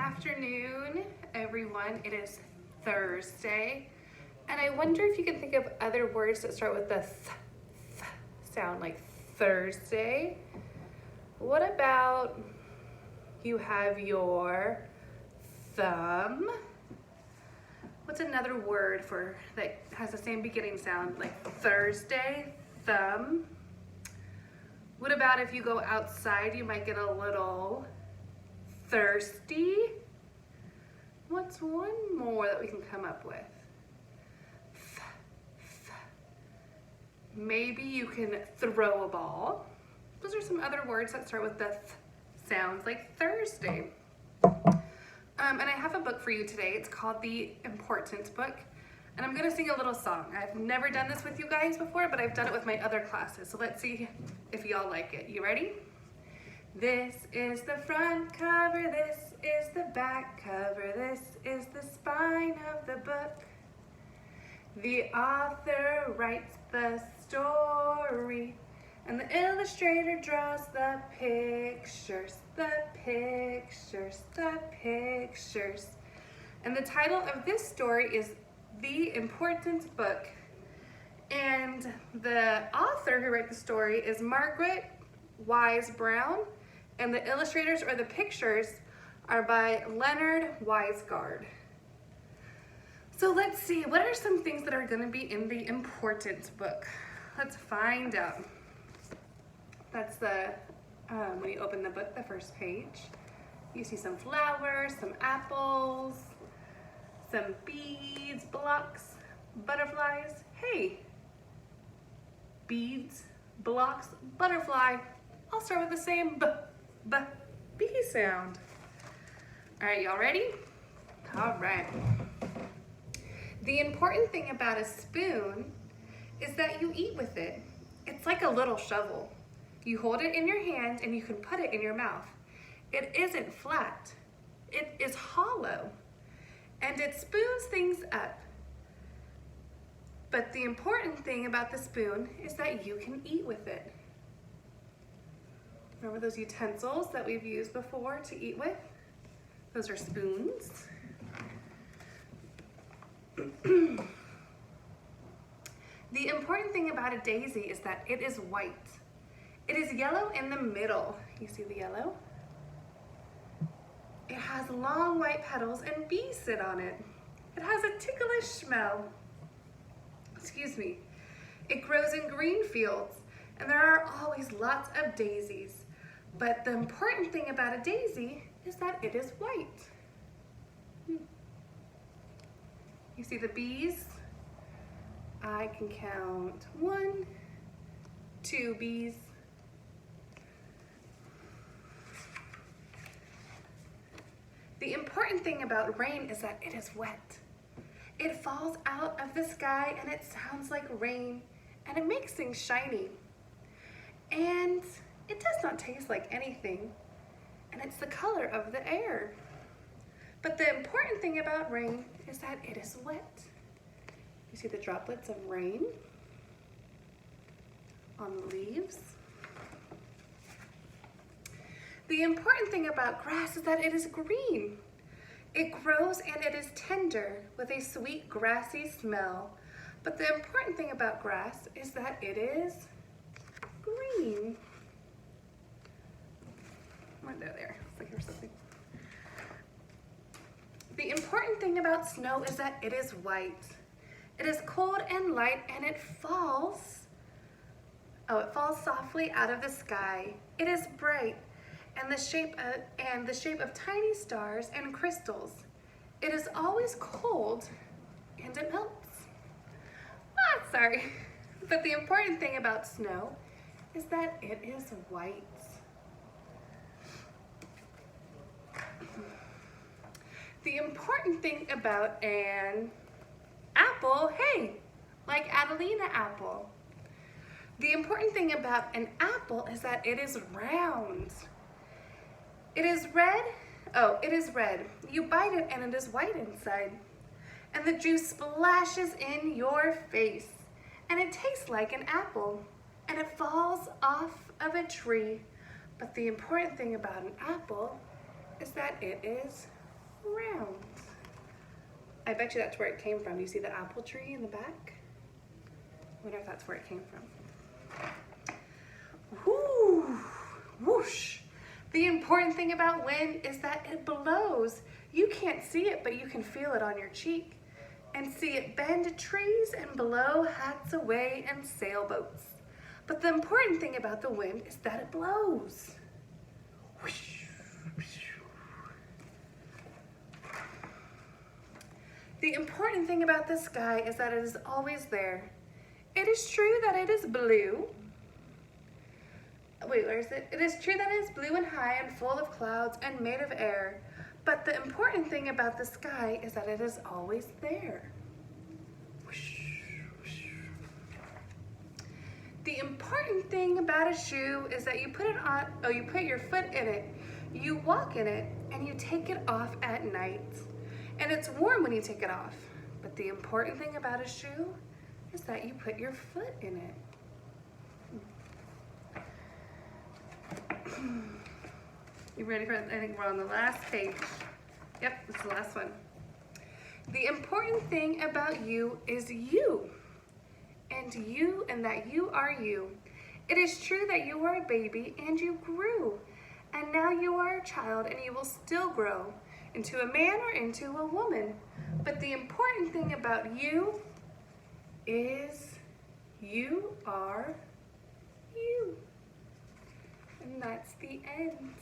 afternoon, everyone. It is Thursday, and I wonder if you can think of other words that start with the th sound, like Thursday. What about you have your thumb? What's another word for that has the same beginning sound, like Thursday, thumb? What about if you go outside, you might get a little thirsty? What's one more that we can come up with? Maybe you can throw a ball. Those are some other words that start with the th sounds, like Thursday. And I have a book for you today. It's called The Importance Book. And I'm gonna sing a little song. I've never done this with you guys before, but I've done it with my other classes. So let's see if y'all like it. You ready? This is the front cover, this is the back cover, this is the spine of the book. The author writes the story, and the illustrator draws the pictures, the pictures, the pictures. And the title of this story is The Importance Book. And the author who wrote the story is Margaret Wise Brown, and the illustrators or the pictures are by Leonard Weisgard. So let's see, what are some things that are going to be in the Importance Book? Let's find out. That's the, when you open the book, the first page. You see some flowers, some apples, some beads, blocks, butterflies. Hey, beads, blocks, butterfly. I'll start with the same B sound. All right, y'all ready? All right. The important thing about a spoon is that you eat with it. It's like a little shovel. You hold it in your hand and you can put it in your mouth. It isn't flat. It is hollow. And it spoons things up. But the important thing about the spoon is that you can eat with it. Remember those utensils that we've used before to eat with? Those are spoons. The important thing about a daisy is that it is white. It is yellow in the middle. You see the yellow? It has long white petals and bees sit on it. It has a ticklish smell. Excuse me. It grows in green fields, and there are always lots of daisies. But the important thing about a daisy is that it is white. You see the bees? I can count 1, 2 bees. The important thing about rain is that it is wet. It falls out of the sky and it sounds like rain, and it makes things shiny. And it does not taste like anything, and it's the color of the air. But the important thing about rain is that it is wet. You see the droplets of rain on the leaves. The important thing about grass is that it is green. It grows and it is tender with a sweet grassy smell. But the important thing about grass is that it is green. Right there. Let's look here something. The important thing about snow is that it is white. It is cold and light, and it falls. Oh, it falls softly out of the sky. It is bright and the shape of tiny stars and crystals. It is always cold and it melts. Sorry. But the important thing about snow is that it is white. The important thing about an apple, hey, like Adelina apple. The important thing about an apple is that it is round. It is red. Oh, it is red. You bite it and it is white inside. And the juice splashes in your face. And it tastes like an apple. And it falls off of a tree. But the important thing about an apple is that it is round. I bet you that's where it came from. You see the apple tree in the back? I wonder if that's where it came from. Whoo, whoosh. The important thing about wind is that it blows. You can't see it, but you can feel it on your cheek and see it bend trees and blow hats away and sailboats. But the important thing about the wind is that it blows. Whoosh, whoosh. The important thing about the sky is that it is always there. It is true that it is blue. Wait, where is it? It is true that it is blue and high and full of clouds and made of air. But the important thing about the sky is that it is always there. The important thing about a shoe is that you put it on, you put your foot in it, you walk in it, and you take it off at night. And it's warm when you take it off. But the important thing about a shoe is that you put your foot in it. You ready for it? I think we're on the last page. Yep, this is the last one. The important thing about you is you. And that you are you. It is true that you were a baby and you grew. And now you are a child and you will still grow into a man or into a woman. But the important thing about you is you are you. And that's the end.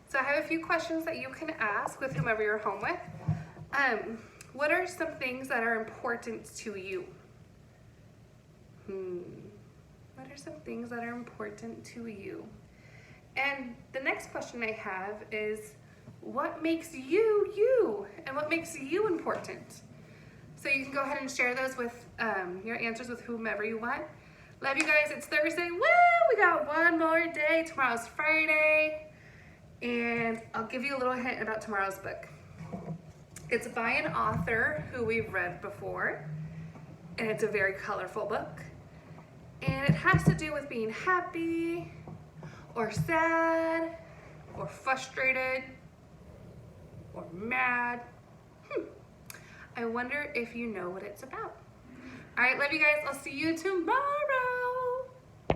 So I have a few questions that you can ask with whomever you're home with. What are some things that are important to you? What are some things that are important to you? And the next question I have is, what makes you you? And what makes you important? So you can go ahead and share those with your answers with whomever you want. Love you guys. It's Thursday. Woo! We got one more day. Tomorrow's Friday. And I'll give you a little hint about tomorrow's book. It's by an author who we've read before. And it's a very colorful book. And it has to do with being happy, or sad, or frustrated, or mad. I wonder if you know what it's about. All right, love you guys. I'll see you tomorrow.